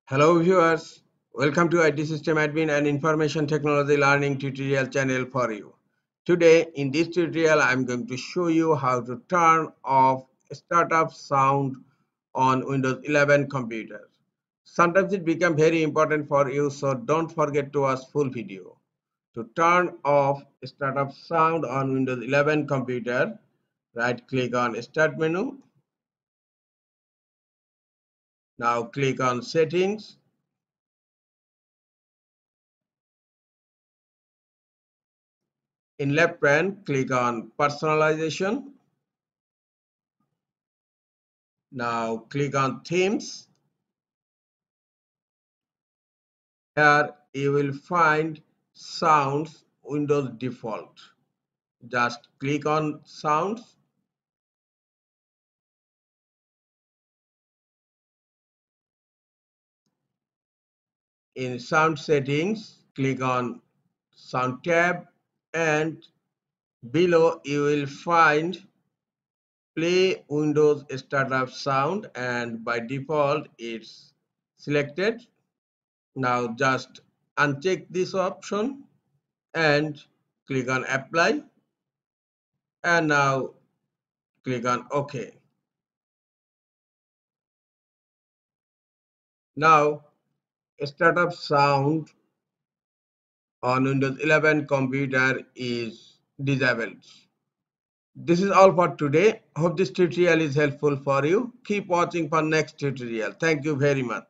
Hello viewers, welcome to IT System Admin and Information Technology Learning tutorial channel for you. Today in this tutorial I am going to show you how to turn off startup sound on Windows 11 computers. Sometimes it becomes very important for you, so don't forget to watch full video. To turn off startup sound on Windows 11 computer, right click on Start menu. Now click on Settings. In left pane, click on Personalization. Now click on Themes. Here you will find Sounds Windows Default. Just click on Sounds. In Sound Settings, click on Sound tab, and below you will find Play Windows Startup Sound, and by default it's selected. Now just uncheck this option and click on Apply, and now click on OK. Now startup sound on Windows 11 computer is disabled. This is all for today. Hope this tutorial is helpful for you. Keep watching for next tutorial. Thank you very much.